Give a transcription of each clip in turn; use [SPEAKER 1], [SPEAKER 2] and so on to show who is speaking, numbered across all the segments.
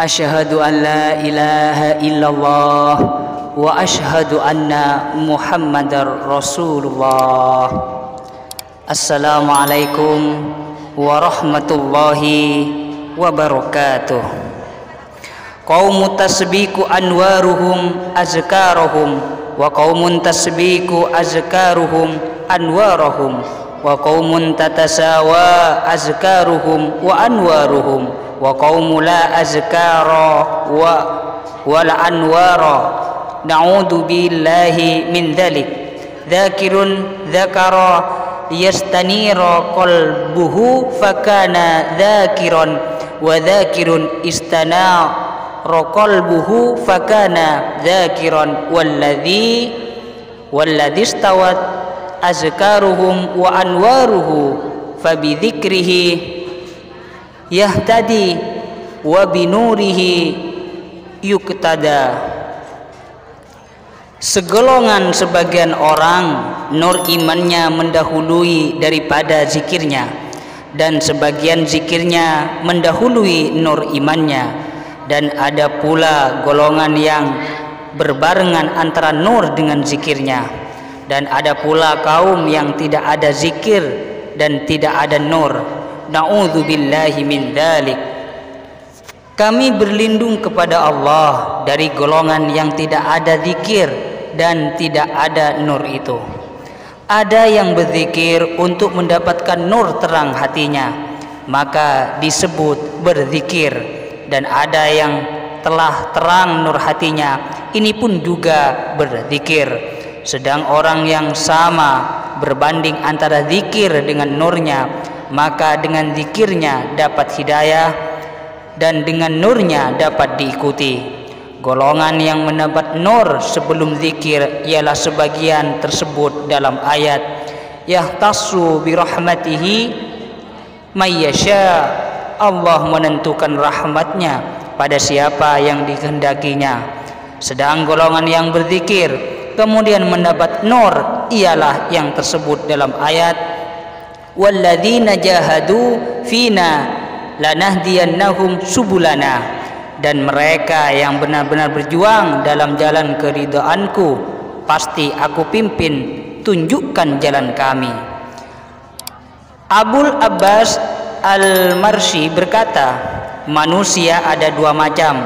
[SPEAKER 1] Asyhadu an la ilaha illallah wa asyhadu anna Muhammadar Rasulullah. Assalamualaikum warahmatullahi wabarakatuh. Qaumun tasbiku anwaruhum azkaruhum wa qaumun tasbiku azkaruhum anwaruhum wa qaumun tatasawa azkaruhum wa anwaruhum wa qaumun la azkara wa la anwara. Na'udzu billahi min dzalik. Dzakirun dzakara yastanira qalbuhu fakana dzakiran wa dzakirun istanara qalbuhu fakana dzakiran walladzi istawat azkaruhum wa anwaruhu fabidzikrihi yahtadi wa binurihi yuktada. Segolongan sebagian orang nur imannya mendahului daripada zikirnya, dan sebagian zikirnya mendahului nur imannya. Dan ada pula golongan yang berbarengan antara nur dengan zikirnya, dan ada pula kaum yang tidak ada zikir dan tidak ada nur. Na'udzubillahi min dzalik. Kami berlindung kepada Allah dari golongan yang tidak ada zikir dan tidak ada nur itu. Ada yang berzikir untuk mendapatkan nur terang hatinya, maka disebut berzikir. Dan ada yang telah terang nur hatinya, ini pun juga berzikir. Sedang orang yang sama berbanding antara zikir dengan nurnya, maka dengan zikirnya dapat hidayah dan dengan nurnya dapat diikuti. Golongan yang mendapat nur sebelum zikir ialah sebagian tersebut dalam ayat yahtassu bi rahmatihi may yasha. Allah menentukan rahmatnya pada siapa yang dikehendakinya. Sedang golongan yang berzikir kemudian mendapat nur ialah yang tersebut dalam ayat walladzina jahadu fina lanahdiyannahum subulana. Dan mereka yang benar-benar berjuang dalam jalan keridhaanku, pasti aku pimpin, tunjukkan jalan kami. Abul Abbas Al-Marsi berkata, manusia ada dua macam.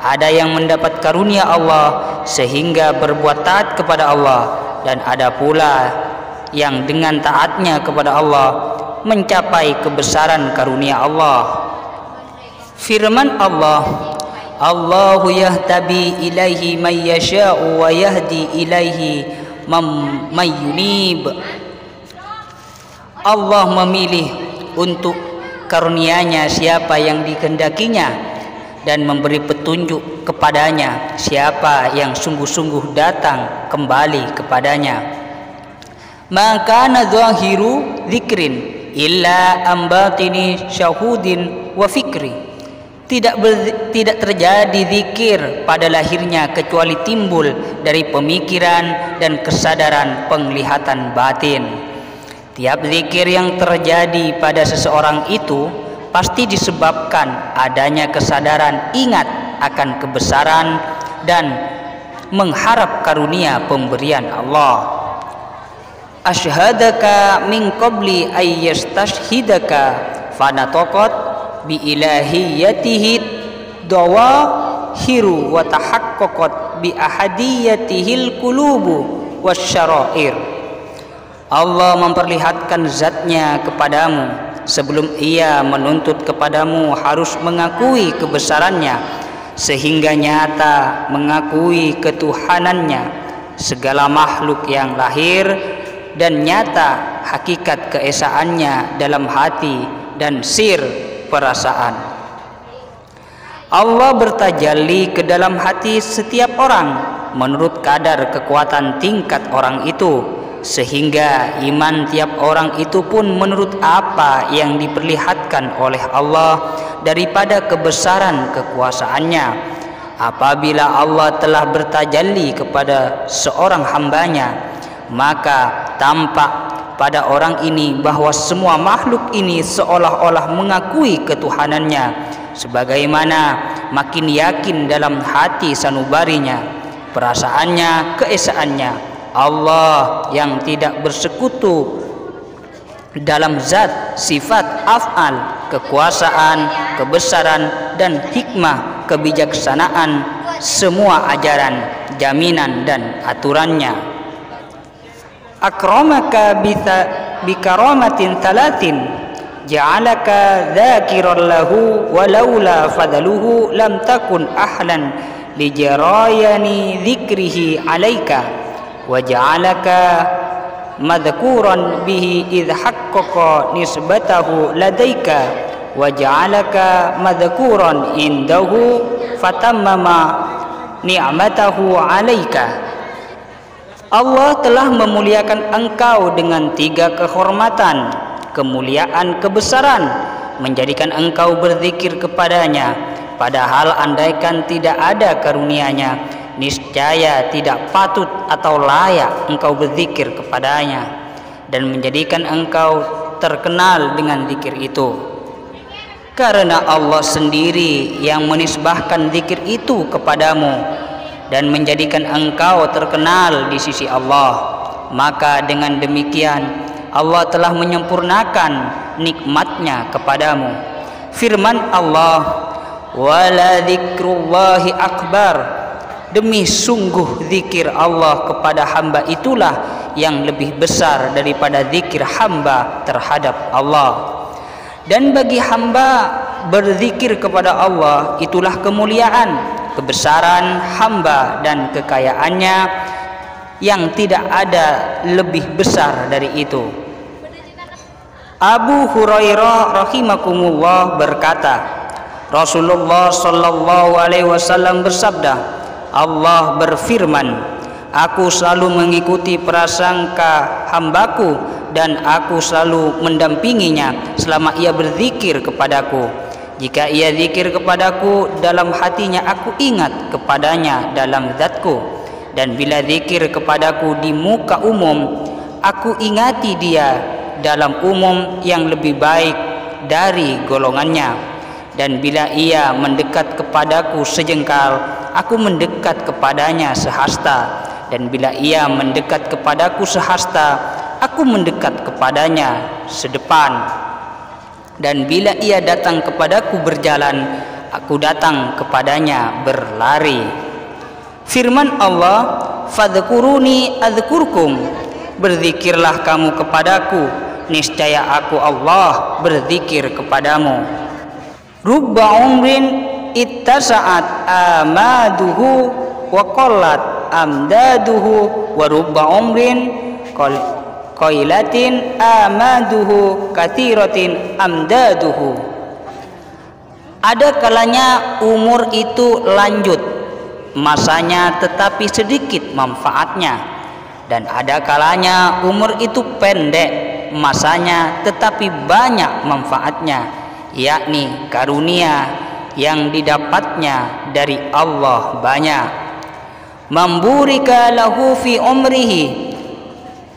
[SPEAKER 1] Ada yang mendapat karunia Allah sehingga berbuat taat kepada Allah, dan ada pula yang dengan taatnya kepada Allah mencapai kebesaran karunia Allah. Firman Allah, Allahu yahtabi ilaihi may yasha'u wa yahdi ilaihi may yunib. Allah memilih untuk karunia-Nya siapa yang dikehendakinya dan memberi petunjuk kepadanya siapa yang sungguh-sungguh datang kembali kepadanya. Maka zahiru dzikrin illa ambatini syahudin wa fikri. Tidak terjadi zikir pada lahirnya kecuali timbul dari pemikiran dan kesadaran penglihatan batin. Tiap zikir yang terjadi pada seseorang itu pasti disebabkan adanya kesadaran ingat akan kebesaran dan mengharap karunia pemberian Allah. Asyhadaka min qabli ay yastashhidaka fanataqat bi ilahiyatihi dawahiru wa tahaqqaqat bi ahadiyatihil qulubu wasyara'ir. Allah memperlihatkan zatnya kepadamu sebelum ia menuntut kepadamu harus mengakui kebesarannya, sehingga nyata mengakui ketuhanannya segala makhluk yang lahir, dan nyata hakikat keesaannya dalam hati dan sir perasaan. Allah bertajalli ke dalam hati setiap orang menurut kadar kekuatan tingkat orang itu, sehingga iman tiap orang itu pun menurut apa yang diperlihatkan oleh Allah daripada kebesaran kekuasaannya. Apabila Allah telah bertajalli kepada seorang hambanya, maka tampak pada orang ini bahwa semua makhluk ini seolah-olah mengakui ketuhanannya, sebagaimana makin yakin dalam hati sanubarinya, perasaannya, keesaannya Allah yang tidak bersekutu dalam zat, sifat, af'al, kekuasaan, kebesaran dan hikmah, kebijaksanaan, semua ajaran, jaminan dan aturannya. Akramaka bikaramatin thalathin ja'alaka dzakiran lahu walaula fadluhu lam takun ahlan li jarayani dzikrihi alaika wa ja'alaka madhkuran bihi idh haqqaqa nisbatahu ladaika wa ja'alaka madhkuran indahu fatammama ni'matahu alaika. Allah telah memuliakan engkau dengan 3 kehormatan, kemuliaan, kebesaran, menjadikan engkau berzikir kepadanya, padahal andaikan tidak ada karunia-Nya, niscaya tidak patut atau layak engkau berzikir kepadanya, dan menjadikan engkau terkenal dengan zikir itu. Karena Allah sendiri yang menisbahkan zikir itu kepadamu dan menjadikan engkau terkenal di sisi Allah, maka dengan demikian Allah telah menyempurnakan nikmatnya kepadamu. Firman Allah, wala dzikrullahi akbar, demi sungguh zikir Allah kepada hamba itulah yang lebih besar daripada zikir hamba terhadap Allah. Dan bagi hamba berzikir kepada Allah itulah kemuliaan, kebesaran hamba dan kekayaannya yang tidak ada lebih besar dari itu. Abu Hurairah rahimakumullah berkata, Rasulullah sallallahu alaihi wasallam bersabda, Allah berfirman, aku selalu mengikuti prasangka hambaku dan aku selalu mendampinginya selama ia berzikir kepadaku. Jika ia zikir kepadaku dalam hatinya, aku ingat kepadanya dalam zatku, dan bila zikir kepadaku di muka umum, aku ingati dia dalam umum yang lebih baik dari golongannya. Dan bila ia mendekat kepadaku sejengkal, aku mendekat kepadanya sehasta, dan bila ia mendekat kepadaku sehasta, aku mendekat kepadanya sedepan. Dan bila ia datang kepadaku berjalan, aku datang kepadanya berlari. Firman Allah, fadhkuruni adzkurkum, berzikirlah kamu kepadaku, niscaya aku Allah berzikir kepadamu. Rubba umrin ittasa'at amaduhu wa qallat amdaduhu wa rubba umrin qailatin amaduhu kathiratin amdaduhu. Ada kalanya umur itu lanjut masanya tetapi sedikit manfaatnya, dan ada kalanya umur itu pendek masanya tetapi banyak manfaatnya, yakni karunia yang didapatnya dari Allah banyak. Mamburika lahu fi umrihi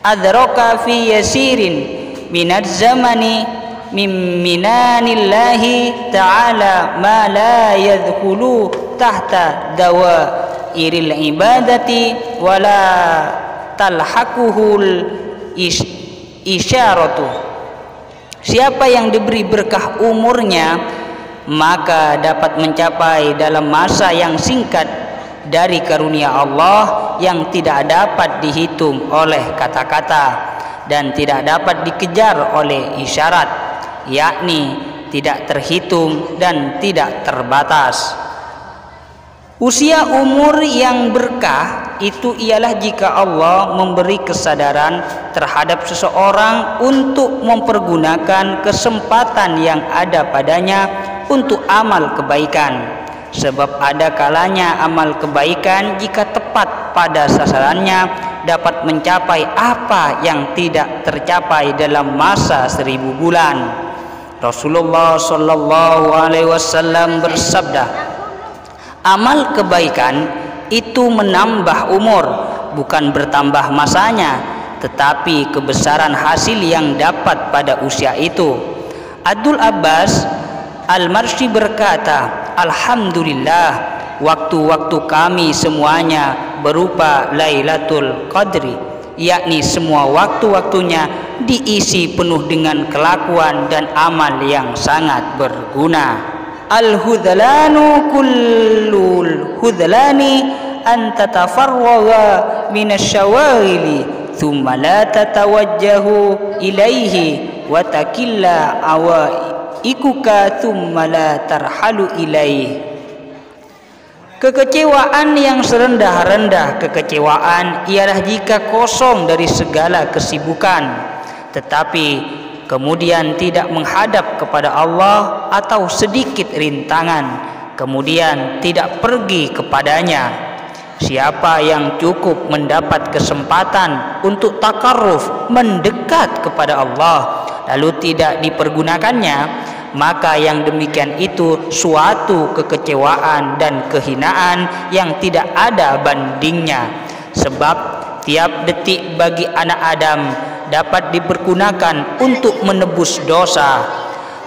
[SPEAKER 1] adraka fi yasirin minaz zamani min minanillahi ta'ala ma la yadkhulu tahta dawairil ibadati wala talhaquhul isyaratu. Siapa yang diberi berkah umurnya, maka dapat mencapai dalam masa yang singkat dari karunia Allah yang tidak dapat dihitung oleh kata-kata dan tidak dapat dikejar oleh isyarat, yakni tidak terhitung dan tidak terbatas. Usia umur yang berkah itu ialah jika Allah memberi kesadaran terhadap seseorang untuk mempergunakan kesempatan yang ada padanya untuk amal kebaikan. Sebab ada kalanya amal kebaikan jika tepat pada sasarannya dapat mencapai apa yang tidak tercapai dalam masa 1000 bulan. Rasulullah sallallahu alaihi wasallam bersabda, amal kebaikan itu menambah umur, bukan bertambah masanya, tetapi kebesaran hasil yang dapat pada usia itu. Abdul Abbas Al-Marsi berkata, alhamdulillah, waktu-waktu kami semuanya berupa Lailatul Qadri, yakni semua waktu-waktunya diisi penuh dengan kelakuan dan amal yang sangat berguna. Al-hudlanu kullul hudlani an tatafarraga minasyawaghili thumma la tatawajjahu ilaihi wa takilla awaikuka thumma la tarhalu ilaihi. Kekecewaan yang serendah-rendah kekecewaan ialah jika kosong dari segala kesibukan, tetapi kemudian tidak menghadap kepada Allah, atau sedikit rintangan kemudian tidak pergi kepadanya. Siapa yang cukup mendapat kesempatan untuk takarruf, mendekat kepada Allah, lalu tidak dipergunakannya, maka yang demikian itu suatu kekecewaan dan kehinaan yang tidak ada bandingnya. Sebab tiap detik bagi anak Adam dapat dipergunakan untuk menebus dosa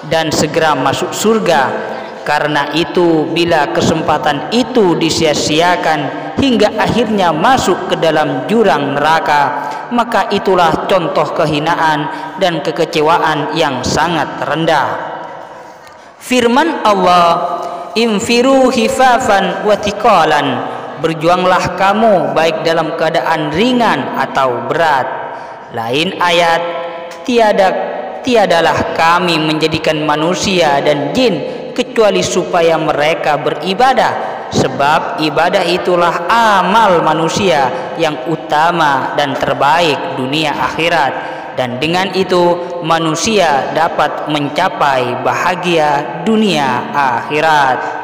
[SPEAKER 1] dan segera masuk surga. Karena itu bila kesempatan itu disia-siakan hingga akhirnya masuk ke dalam jurang neraka, maka itulah contoh kehinaan dan kekecewaan yang sangat rendah. Firman Allah, infiru khifafan wa thiqalan, berjuanglah kamu baik dalam keadaan ringan atau berat. Lain ayat, tiadalah kami menjadikan manusia dan jin kecuali supaya mereka beribadah, sebab ibadah itulah amal manusia yang utama dan terbaik dunia akhirat, dan dengan itu manusia dapat mencapai bahagia dunia akhirat.